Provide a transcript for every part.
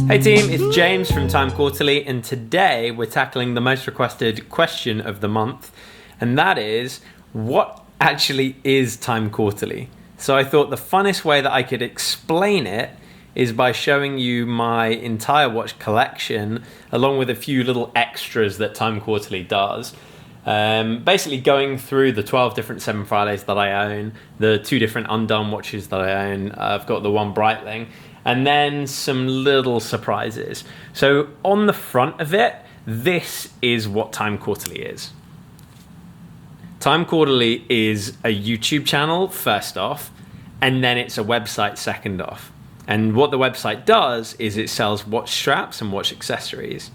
Hey team, it's James from Time Quarterly, and today we're tackling the most requested question of the month, and that is, what actually is Time Quarterly? So I thought the funnest way that I could explain it is by showing you my entire watch collection, along with a few little extras that Time Quarterly does. Basically going through the 12 different 7 Fridays that I own, the 2 different undone watches that I own. I've got the one Breitling, and then some little surprises. So on the front of it, this is what Time Quarterly is. Time Quarterly is a YouTube channel, first off, and then it's a website, second off. And what the website does is it sells watch straps and watch accessories.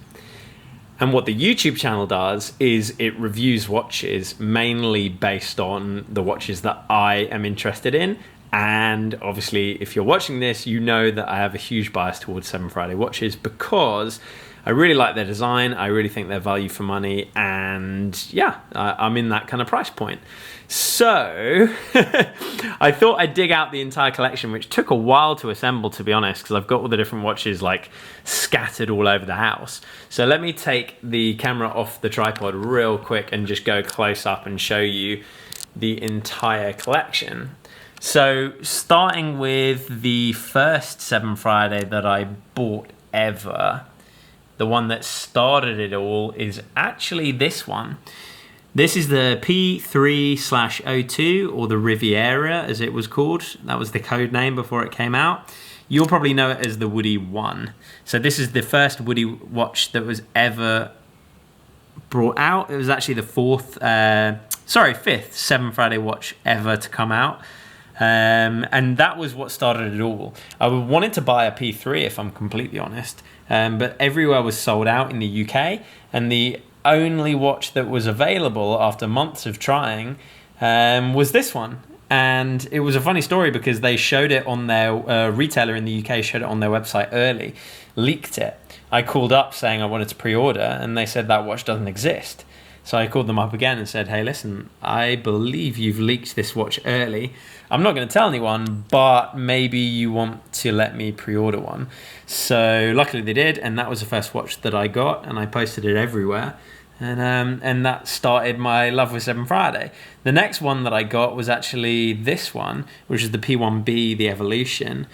And what the YouTube channel does is it reviews watches mainly based on the watches that I am interested in. And obviously, if you're watching this, you know that I have a huge bias towards 7 Friday watches because I really like their design. I really think they're value for money. And yeah, I'm in that kind of price point. So I thought I'd dig out the entire collection, which took a while to assemble, to be honest, because I've got all the different watches like scattered all over the house. So let me take the camera off the tripod real quick and just go close up and show you the entire collection. So starting with the first 7 Friday that I bought ever, the one that started it all is actually this one. This is the P3/02, or the Riviera as it was called. That was the code name before it came out. You'll probably know it as the Woody 1. So this is the first Woody watch that was ever brought out. It was actually the fifth 7 Friday watch ever to come out. And that was what started it all. I wanted to buy a P3 if I'm completely honest, but everywhere was sold out in the UK, and the only watch that was available after months of trying was this one. And it was a funny story because they showed it on their retailer in the UK, showed it on their website early, leaked it. I called up saying I wanted to pre-order, and they said that watch doesn't exist. So I called them up again and said, hey, listen, I believe you've leaked this watch early. I'm not going to tell anyone, but maybe you want to let me pre-order one. So luckily they did, and that was the first watch that I got, and I posted it everywhere. And that started my love with 7 Friday. The next one that I got was actually this one, which is the P1B, the Evolution,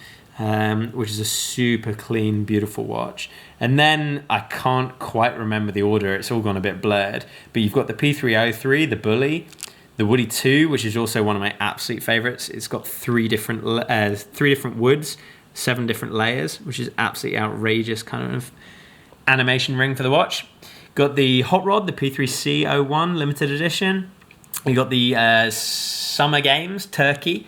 which is a super clean, beautiful watch. And then I can't quite remember the order. It's all gone a bit blurred. But you've got the P303, the Bully, the Woody 2, which is also one of my absolute favorites. It's got 3 different woods, 7 different layers, which is absolutely outrageous kind of animation ring for the watch. Got the Hot Rod, the P3C01 limited edition. We got the Summer Games Turkey,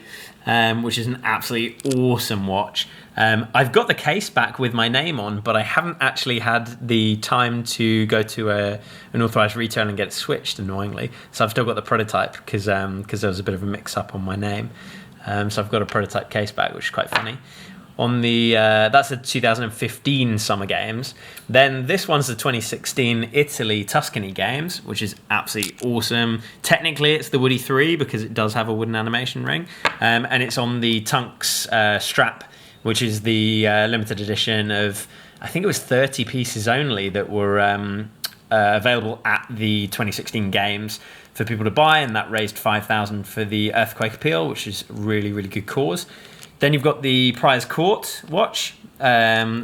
which is an absolutely awesome watch. I've got the case back with my name on, but I haven't actually had the time to go to an authorized retailer and get it switched, annoyingly. So I've still got the prototype because there was a bit of a mix-up on my name. So I've got a prototype case back, which is quite funny. On the that's the 2015 Summer Games. Then this one's the 2016 Italy Tuscany Games, which is absolutely awesome. Technically, it's the Woody 3 because it does have a wooden animation ring, and it's on the Tunks strap, which is the limited edition of, I think it was 30 pieces only that were available at the 2016 Games for people to buy, and that raised $5,000 for the Earthquake Appeal, which is a really, really good cause. Then you've got the Prize Court watch,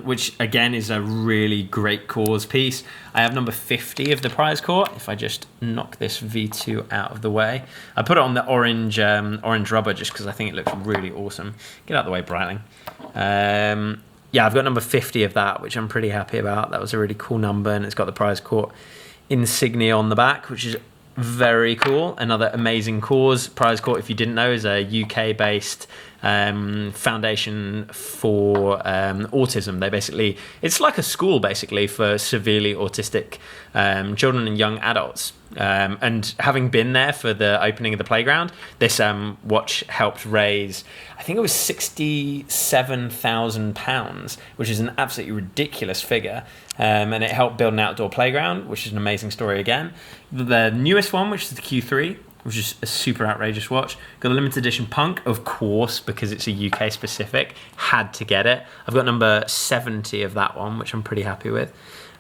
which again is a really great cause piece. I have number 50 of the Prize Court. If I just knock this V2 out of the way, I put it on the orange rubber just because I think it looks really awesome. Get out of the way, Breitling. Yeah, I've got number 50 of that, which I'm pretty happy about. That was a really cool number, and it's got the Prize Court insignia on the back, which is very cool. Another amazing cause. Prize Court, if you didn't know, is a UK-based foundation for autism. It's like a school basically for severely autistic children and young adults. And having been there for the opening of the playground, this watch helped raise, I think it was £67,000, which is an absolutely ridiculous figure. And it helped build an outdoor playground, which is an amazing story again. The newest one, which is the Q3, which is a super outrageous watch. Got a limited edition Punk, of course, because it's a UK specific. Had to get it. I've got number 70 of that one, which I'm pretty happy with.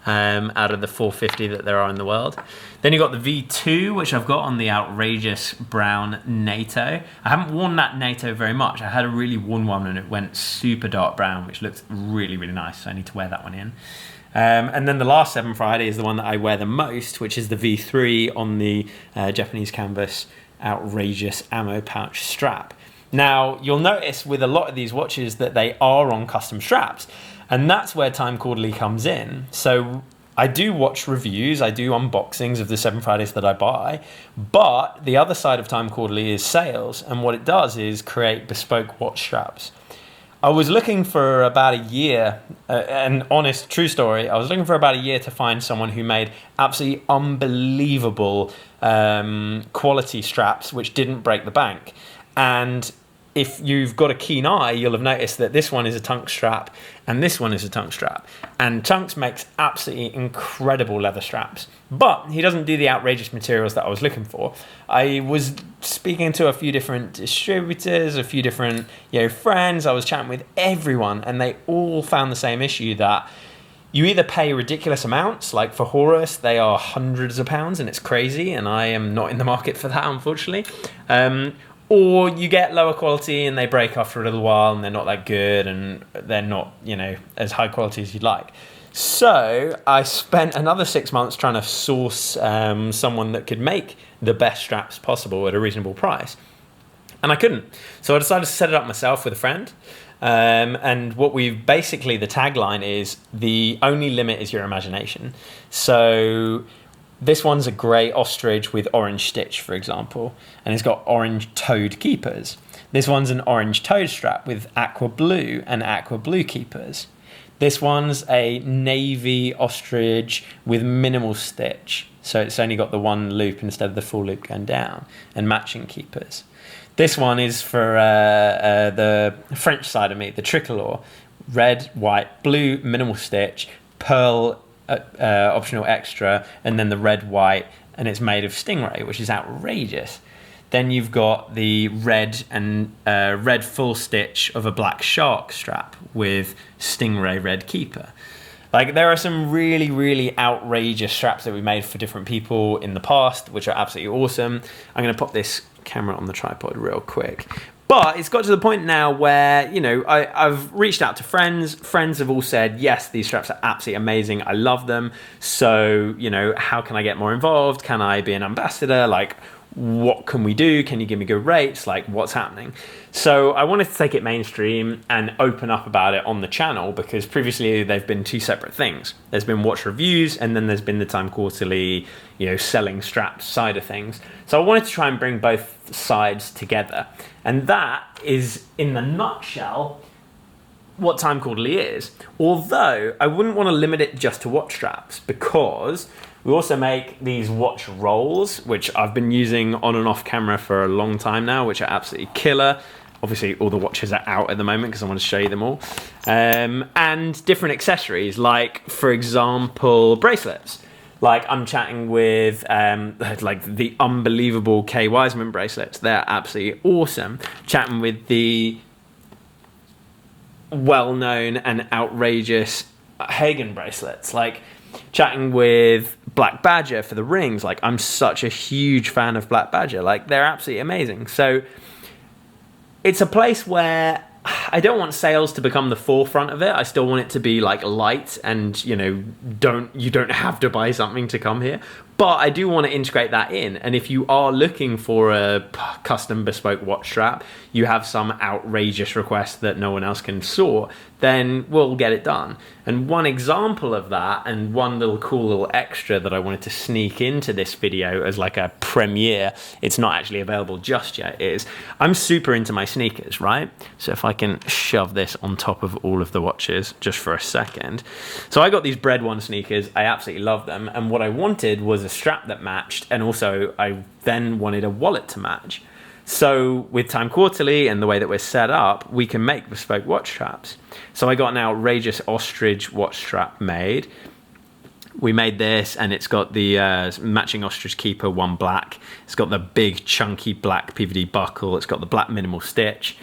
Out of the 450 that there are in the world. Then you got the V2, which I've got on the outrageous brown NATO. I haven't worn that NATO very much. I had a really worn one and it went super dark brown, which looked really, really nice. So I need to wear that one in. And then the last 7 Friday is the one that I wear the most, which is the V3 on the Japanese canvas outrageous ammo pouch strap. Now, you'll notice with a lot of these watches that they are on custom straps. And that's where Time Quarterly comes in. So I do watch reviews, I do unboxings of the 7 Fridays that I buy, but the other side of Time Quarterly is sales, and what it does is create bespoke watch straps. I was looking for about a year, an honest, true story, I was looking for about a year to find someone who made absolutely unbelievable quality straps which didn't break the bank. And if you've got a keen eye, you'll have noticed that this one is a Tunk strap and this one is a Tunk strap. And Tunks makes absolutely incredible leather straps, but he doesn't do the outrageous materials that I was looking for. I was speaking to a few different distributors, a few different friends. I was chatting with everyone and they all found the same issue, that you either pay ridiculous amounts, like for Horus, they are hundreds of pounds and it's crazy, and I am not in the market for that, unfortunately. Or you get lower quality and they break after a little while and they're not that good and they're not, as high quality as you'd like. So I spent another 6 months trying to source someone that could make the best straps possible at a reasonable price. And I couldn't. So I decided to set it up myself with a friend. And what we've basically, the tagline is, the only limit is your imagination. So this one's a grey ostrich with orange stitch, for example, and it's got orange toed keepers. This one's an orange toed strap with aqua blue and aqua blue keepers. This one's a navy ostrich with minimal stitch, so it's only got the one loop instead of the full loop going down, and matching keepers. This one is for the French side of me, the tricolor, red, white, blue, minimal stitch, pearl, optional extra, and then the red, white, and it's made of stingray, which is outrageous. Then you've got the red and red full stitch of a black shark strap with stingray red keeper. Like, there are some really, really outrageous straps that we made for different people in the past, which are absolutely awesome. I'm going to pop this camera on the tripod real quick. But it's got to the point now where, I've reached out to friends. Friends have all said, yes, these straps are absolutely amazing. I love them. So, how can I get more involved? Can I be an ambassador? Like, what can we do? Can you give me good rates? Like, what's happening? So I wanted to take it mainstream and open up about it on the channel, because previously they've been two separate things. There's been watch reviews and then there's been the Time Quarterly, selling straps side of things. So I wanted to try and bring both sides together. And that is, in the nutshell, what Time Quarterly is. Although I wouldn't want to limit it just to watch straps, because we also make these watch rolls, which I've been using on and off camera for a long time now, which are absolutely killer. Obviously, all the watches are out at the moment because I want to show you them all. And different accessories, like, for example, bracelets. Like, I'm chatting with like the unbelievable Kay Wiseman bracelets. They're absolutely awesome. Chatting with the well-known and outrageous Hagen bracelets. Like, chatting with Black Badger for the rings. Like, I'm such a huge fan of Black Badger. Like, they're absolutely amazing. So it's a place where I don't want sales to become the forefront of it. I still want it to be like light and, you don't have to buy something to come here. But I do want to integrate that in. And if you are looking for a custom bespoke watch strap, you have some outrageous request that no one else can sort, then we'll get it done. And one example of that, and one little cool little extra that I wanted to sneak into this video as like a premiere, it's not actually available just yet, is I'm super into my sneakers, right? So if I can shove this on top of all of the watches just for a second. So I got these Bread One sneakers. I absolutely love them. And what I wanted was a strap that matched, and also I then wanted a wallet to match. So with Time Quarterly and the way that we're set up, we can make bespoke watch straps. So I got an outrageous ostrich watch strap made we made this, and it's got the matching ostrich keeper, one black. It's got the big chunky black PVD buckle. It's got the black minimal stitch.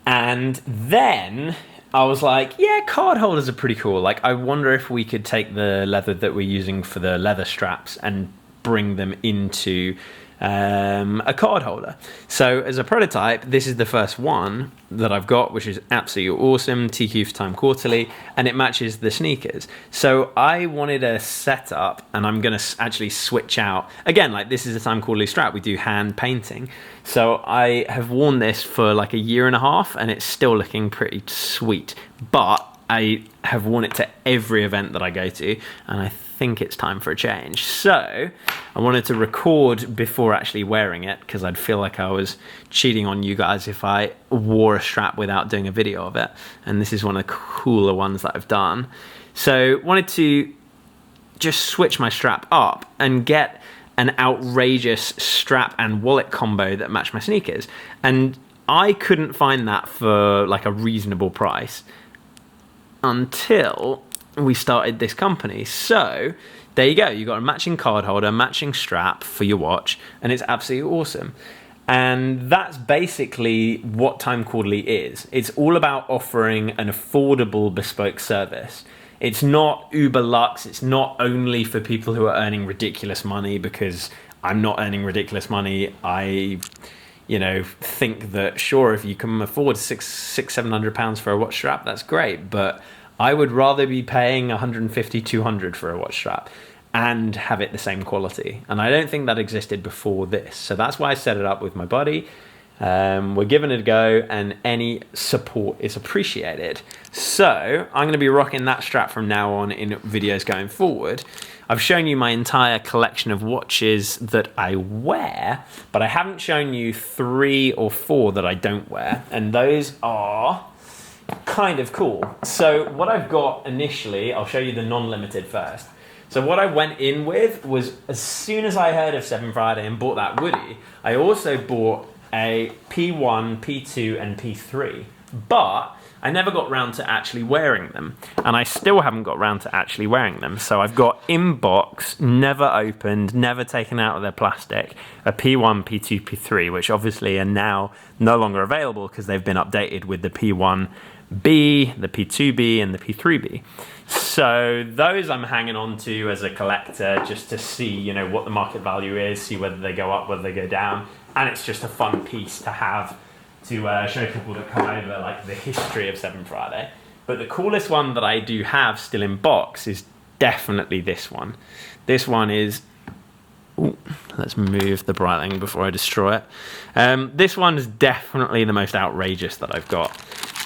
And then I was like, yeah, card holders are pretty cool. Like, I wonder if we could take the leather that we're using for the leather straps and bring them into a card holder. So as a prototype, this is the first one that I've got, which is absolutely awesome. TQ for Time Quarterly, and it matches the sneakers. So I wanted a setup, and I'm going to actually switch out. Again, like, this is a Time Quarterly strap. We do hand painting. So I have worn this for like a year and a half, and it's still looking pretty sweet. But I have worn it to every event that I go to, and I think it's time for a change. So I wanted to record before actually wearing it, because I'd feel like I was cheating on you guys if I wore a strap without doing a video of it. And this is one of the cooler ones that I've done. So wanted to just switch my strap up and get an outrageous strap and wallet combo that matched my sneakers. And I couldn't find that for like a reasonable price until we started this company. So there you go, you got a matching card holder, matching strap for your watch, and it's absolutely awesome. And that's basically what Time Quarterly is. It's all about offering an affordable bespoke service. It's not uber luxe. It's not only for people who are earning ridiculous money, because I'm not earning ridiculous money. I think that sure, if you can afford £700 for a watch strap, that's great, but I would rather be paying 150, 200 for a watch strap and have it the same quality. And I don't think that existed before this. So that's why I set it up with my buddy. We're giving it a go, and any support is appreciated. So I'm going to be rocking that strap from now on in videos going forward. I've shown you my entire collection of watches that I wear, but I haven't shown you 3 or 4 that I don't wear. And those are kind of cool. So what I've got initially, I'll show you the non-limited first. So what I went in with was, as soon as I heard of 7 Friday and bought that Woody, I also bought a P1, P2 and P3, but I never got round to actually wearing them, and I still haven't got round to actually wearing them. So I've got in box, never opened, never taken out of their plastic, a P1, P2, P3, which obviously are now no longer available because they've been updated with the P1B, the P2B and the P3B. So those I'm hanging on to as a collector, just to see, what the market value is, see whether they go up, whether they go down, and it's just a fun piece to have to show people that come over, like, the history of 7 Friday. But the coolest one that I do have still in box is definitely this one. This one is, ooh, let's move the Breitling before I destroy it. This one is definitely the most outrageous that I've got.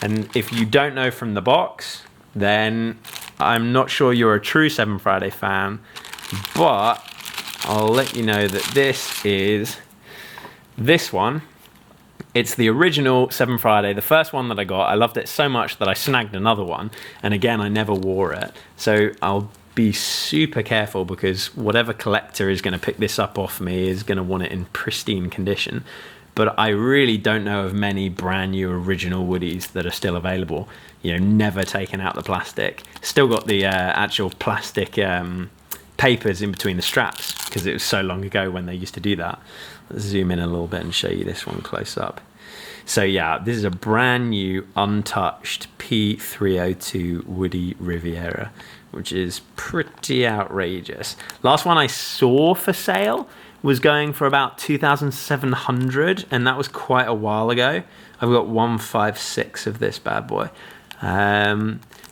And if you don't know from the box, then I'm not sure you're a true 7 Friday fan, but I'll let you know that this is this one. It's the original 7 Friday, the first one that I got. I loved it so much that I snagged another one, and again, I never wore it. So I'll be super careful, because whatever collector is going to pick this up off me is going to want it in pristine condition. But I really don't know of many brand new original Woodies that are still available. Never taken out the plastic. Still got the actual plastic papers in between the straps, because it was so long ago when they used to do that. Let's zoom in a little bit and show you this one close up. So yeah, this is a brand new untouched P302 Woody Riviera, which is pretty outrageous. Last one I saw for sale was going for about 2,700, and that was quite a while ago. I've got 156 of this bad boy.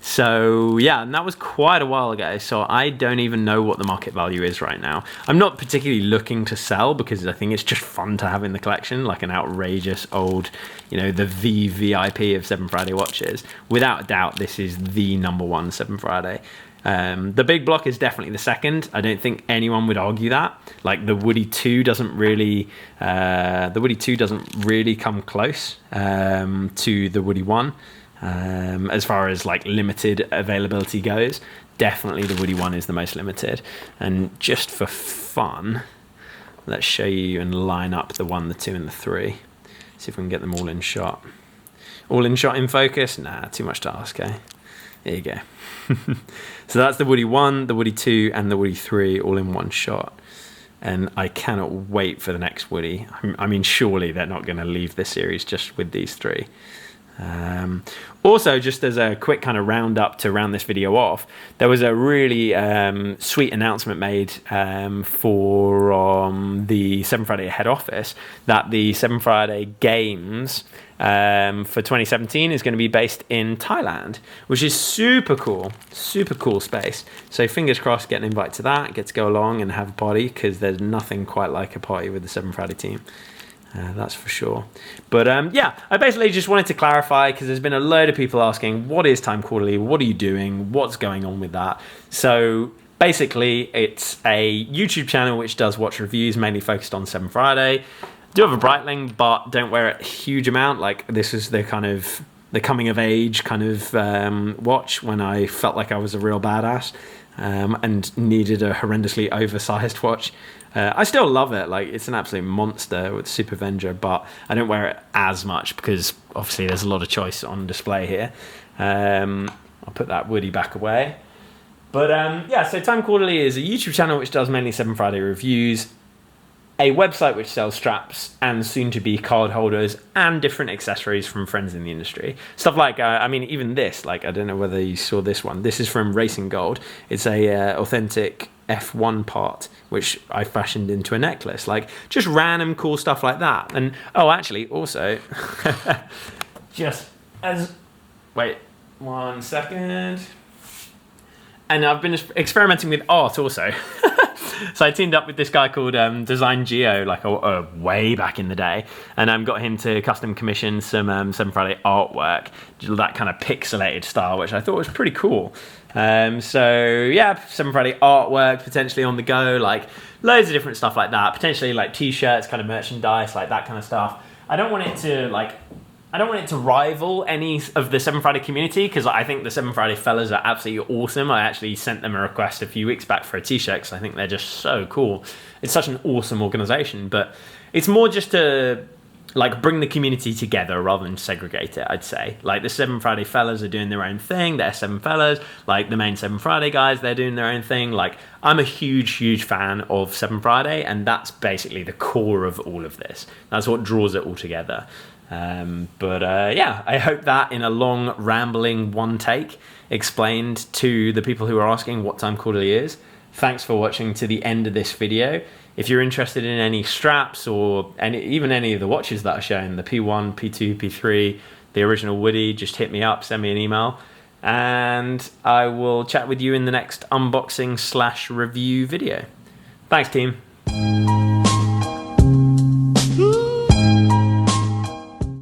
So yeah, and that was quite a while ago, so I don't even know what the market value is right now. I'm not particularly looking to sell, because I think it's just fun to have in the collection, like an outrageous old, the VVIP of 7 Friday watches. Without a doubt, this is the #1 7 Friday. The big block is definitely the second. I don't think anyone would argue that. Like, the Woody 2 doesn't really, come close to the Woody 1. As far as like limited availability goes, definitely the Woody 1 is the most limited. And just for fun, let's show you and line up the 1, the 2 and the 3. See if we can get them all in shot. All in shot in focus? Nah, too much to ask, eh? There you go. So that's the Woody 1, the Woody 2, and the Woody 3 all in one shot. And I cannot wait for the next Woody. I mean, surely they're not going to leave this series just with these 3. Also, just as a quick kind of roundup to round this video off, there was a really sweet announcement made for the 7 Friday head office that the 7 Friday games for 2017 is going to be based in Thailand, which is super cool space. So fingers crossed, get an invite to that, get to go along and have a party, because there's nothing quite like a party with the 7 Friday team. That's for sure. But yeah, I basically just wanted to clarify, because there's been a load of people asking, what is Time Quarterly? What are you doing? What's going on with that? So basically, it's a YouTube channel which does watch reviews, mainly focused on 7 Friday. Do have a Breitling, but don't wear it a huge amount. Like, this is the kind of the coming of age kind of watch, when I felt like I was a real badass and needed a horrendously oversized watch. I still love it. Like, it's an absolute monster with Super Avenger, but I don't wear it as much because obviously there's a lot of choice on display here. I'll put that Woody back away. But yeah, so Time Quarterly is a YouTube channel which does mainly 7 Friday reviews, a website which sells straps and soon to be card holders and different accessories from friends in the industry. Stuff like, I mean, even this, like, I don't know whether you saw this one. This is from Racing Gold. It's a authentic F1 part, which I fashioned into a necklace. Like, just random cool stuff like that. And, oh, actually, also, just as, wait, 1 second. And I've been experimenting with art also. So I teamed up with this guy called Design Geo, like way back in the day, and got him to custom commission some 7 Friday artwork, that kind of pixelated style, which I thought was pretty cool. So yeah, 7 Friday artwork potentially on the go, like loads of different stuff like that. Potentially like t-shirts, kind of merchandise, like that kind of stuff. I don't want it to rival any of the 7 Friday community, because I think the 7 Friday fellas are absolutely awesome. I actually sent them a request a few weeks back for a t-shirt because I think they're just so cool. It's such an awesome organization, but it's more just to like bring the community together rather than segregate it, I'd say. Like, the 7 Friday fellas are doing their own thing. They're 7 fellas. Like, the main 7 Friday guys, they're doing their own thing. Like, I'm a huge fan of 7 Friday, and that's basically the core of all of this. That's what draws it all together. Yeah, I hope that in a long, rambling one take explained to the people who are asking what Time Quarterly is. Thanks for watching to the end of this video. If you're interested in any straps or even any of the watches that are shown, the P1, P2, P3, the original Woody, just hit me up, send me an email, and I will chat with you in the next unboxing/review video. Thanks, team.